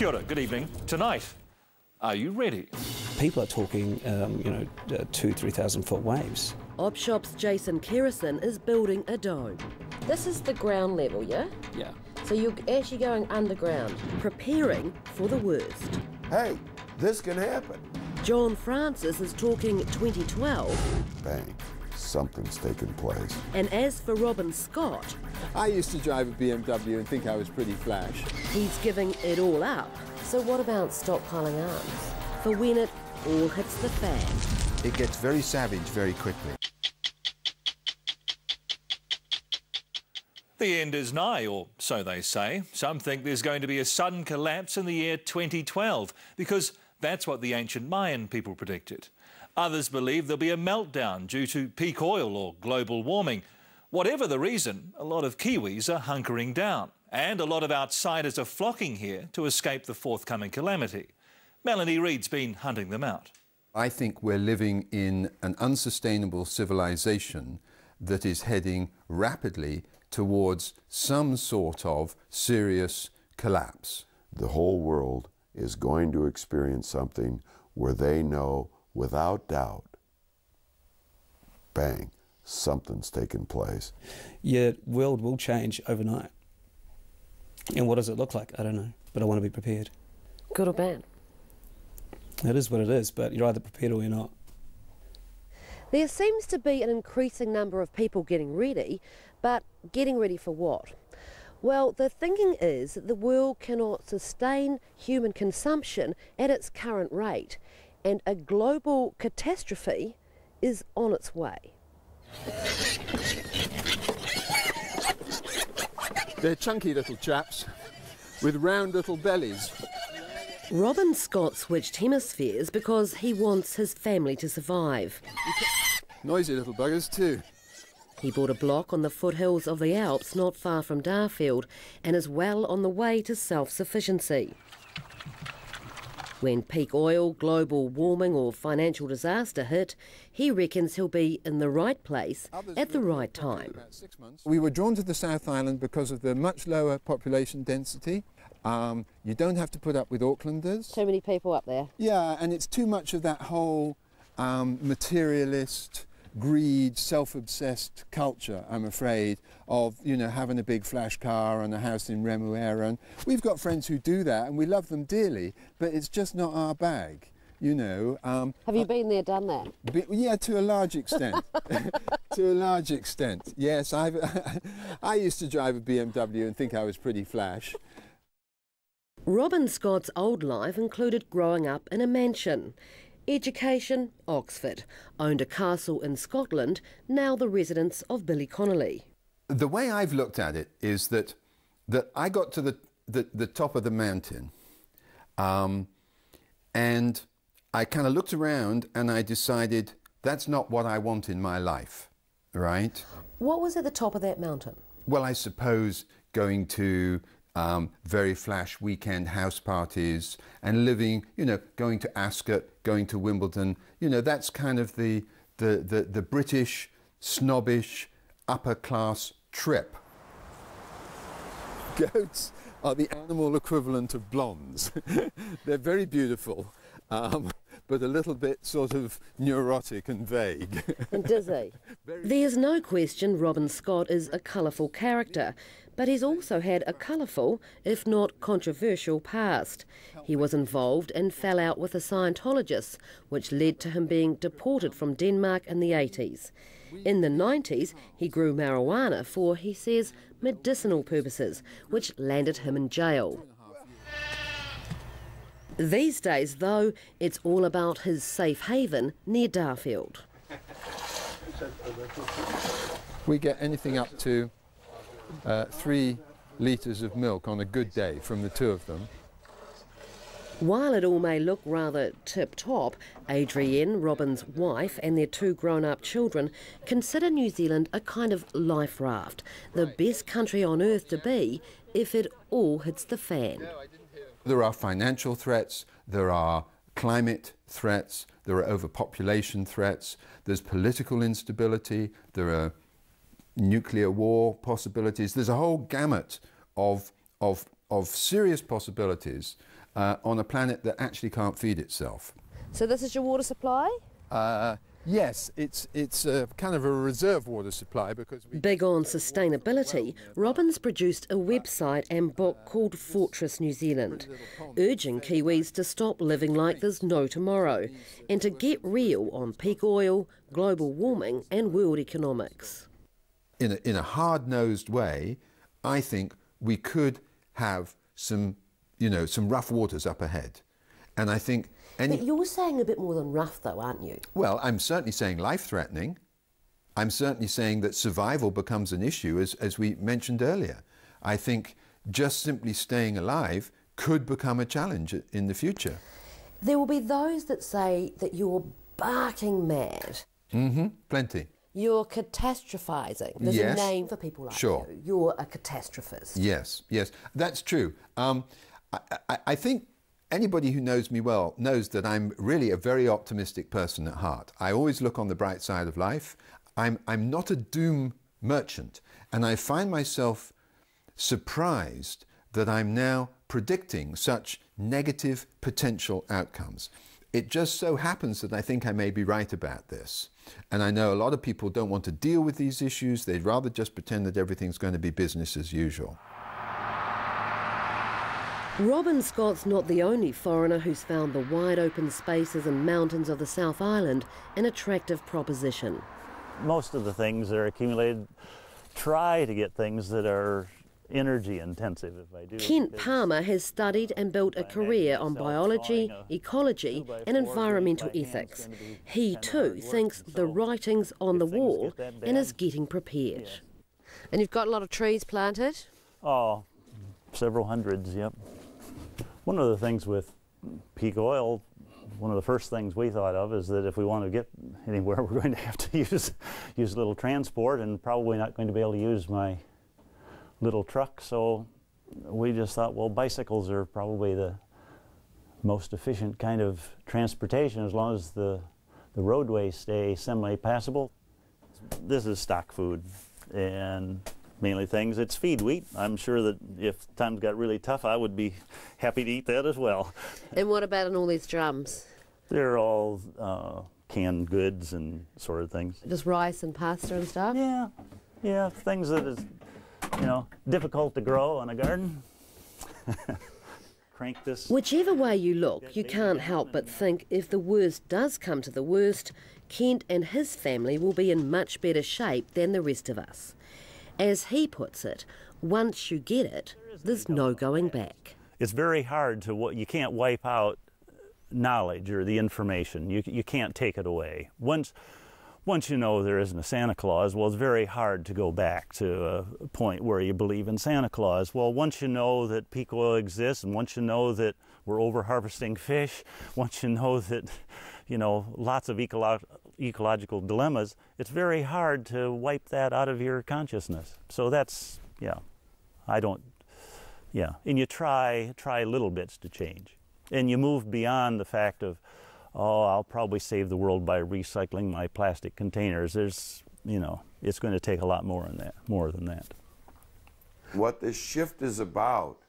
Kia ora, good evening. Tonight, are you ready? People are talking, 2,000-3,000 foot waves. OpShop's Jason Kerrison is building a dome. This is the ground level, yeah? Yeah. So you're actually going underground, preparing for the worst. Hey, this can happen. John Francis is talking 2012. Bang, something's taken place. And as for Robin Scott, I used to drive a BMW and think I was pretty flash. he's giving it all up. So what about stockpiling arms? For when it all hits the fan. It gets very savage very quickly. The end is nigh, or so they say. Some think there's going to be a sudden collapse in the year 2012, because that's what the ancient Mayan people predicted. Others believe there'll be a meltdown due to peak oil or global warming. Whatever the reason, a lot of Kiwis are hunkering down, and a lot of outsiders are flocking here to escape the forthcoming calamity. Melanie Reid's been hunting them out. I think we're living in an unsustainable civilization that is heading rapidly towards some sort of serious collapse. The whole world is going to experience something where they know without doubt, bang, something's taken place. Your world will change overnight. And what does it look like? I don't know, but I want to be prepared. Good or bad? It is what it is, but you're either prepared or you're not. There seems to be an increasing number of people getting ready, but getting ready for what? Well, the thinking is that the world cannot sustain human consumption at its current rate, and a global catastrophe is on its way. They're chunky little chaps with round little bellies. Robin Scott switched hemispheres because he wants his family to survive. Noisy little buggers too. He bought a block on the foothills of the Alps not far from Darfield and is well on the way to self-sufficiency. When peak oil, global warming or financial disaster hit, he reckons he'll be in the right place at the right time. We were drawn to the South Island because of the much lower population density. You don't have to put up with Aucklanders. Too many people up there. Yeah, and it's too much of that whole materialist, greed, self-obsessed culture, I'm afraid, of, having a big flash car and a house in Remuera. And we've got friends who do that and we love them dearly, but it's just not our bag, Have you been there, done that? Yeah, to a large extent. To a large extent, yes. I used to drive a BMW and think I was pretty flash. Robin Scott's old life included growing up in a mansion. Education, Oxford. Owned a castle in Scotland, now the residence of Billy Connolly. The way I've looked at it is that I got to the top of the mountain and I kind of looked around and I decided that's not what I want in my life, right? What was at the top of that mountain? Well, I suppose going to very flash weekend house parties and living, going to Ascot, going to Wimbledon, that's kind of the British, snobbish, upper class trip. Goats are the animal equivalent of blondes. They're very beautiful, but a little bit sort of neurotic and vague. And dizzy. There's no question Robin Scott is a colourful character, but he's also had a colourful, if not controversial, past. He was involved and fell out with a Scientologist, which led to him being deported from Denmark in the 80s. In the 90s, he grew marijuana for, he says, medicinal purposes, which landed him in jail. These days, though, it's all about his safe haven near Darfield. We get anything up to 3 litres of milk on a good day from the two of them. While it all may look rather tip-top, Adrienne, Robin's wife, and their 2 grown-up children consider New Zealand a kind of life raft, the best country on earth to be if it all hits the fan. There are financial threats, there are climate threats, there are overpopulation threats, there's political instability, there are nuclear war possibilities. There's a whole gamut of serious possibilities on a planet that actually can't feed itself. So this is your water supply? Yes, it's a kind of a reserve water supply because we... Big on sustainability, Robin's produced a website and book called Fortress New Zealand, urging Kiwis to stop living like there's no tomorrow and to get real on peak oil, global warming and world economics. In a hard-nosed way, I think we could have some rough waters up ahead. And I think... But you're saying a bit more than rough though, aren't you? Well, I'm certainly saying life-threatening. I'm certainly saying that survival becomes an issue, as we mentioned earlier. I think just simply staying alive could become a challenge in the future. There will be those that say that you're barking mad. Mm-hmm, plenty. You're catastrophizing. There's Yes. a name for people like Sure. you. You're a catastrophist. Yes, yes, that's true. I think anybody who knows me well knows that I'm really a very optimistic person at heart. I always look on the bright side of life. I'm not a doom merchant, and I find myself surprised that I'm now predicting such negative potential outcomes. It just so happens that I think I may be right about this. And I know a lot of people don't want to deal with these issues. They'd rather just pretend that everything's going to be business as usual. Robin Scott's not the only foreigner who's found the wide open spaces and mountains of the South Island an attractive proposition. Most of the things that are accumulated try to get things that are energy intensive, if I do. Kent Palmer has studied and built a career on biology, ecology and environmental ethics. He too thinks the writing's on the wall and is getting prepared. And you've got a lot of trees planted? Oh, several hundreds, yep. One of the things with peak oil, one of the first things we thought of is that if we want to get anywhere, we're going to have to use a little transport, and probably not going to be able to use my little truck. So we just thought, well, bicycles are probably the most efficient kind of transportation as long as the roadways stay semi-passable. This is stock food, and mainly things. It's feed wheat. I'm sure that if times got really tough, I would be happy to eat that as well. And what about in all these drums? They're all canned goods and sort of things. Just rice and pasta and stuff? Yeah, things that is, difficult to grow in a garden. Crank this. Whichever way you look, you can't help but think if the worst does come to the worst, Kent and his family will be in much better shape than the rest of us. As he puts it, once you get it, there's no going back. It's very hard you can't wipe out knowledge or the information. You can't take it away. Once you know there isn't a Santa Claus, well, it's very hard to go back to a point where you believe in Santa Claus. Well, once you know that peak oil exists, and once you know that we're over-harvesting fish, once you know that, lots of ecological dilemmas, it's very hard to wipe that out of your consciousness. So that's, and you try little bits to change. And you move beyond the fact of, I'll probably save the world by recycling my plastic containers. It's going to take a lot more than that. What this shift is about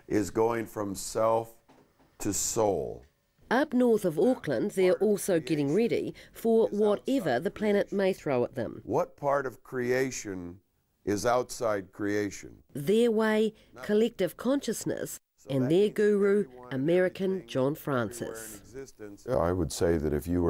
is going from self to soul. Up north of Auckland, they're also getting ready for whatever the planet may throw at them. What part of creation is outside creation? Their way, collective consciousness, and their guru, American John Francis. I would say that if you were to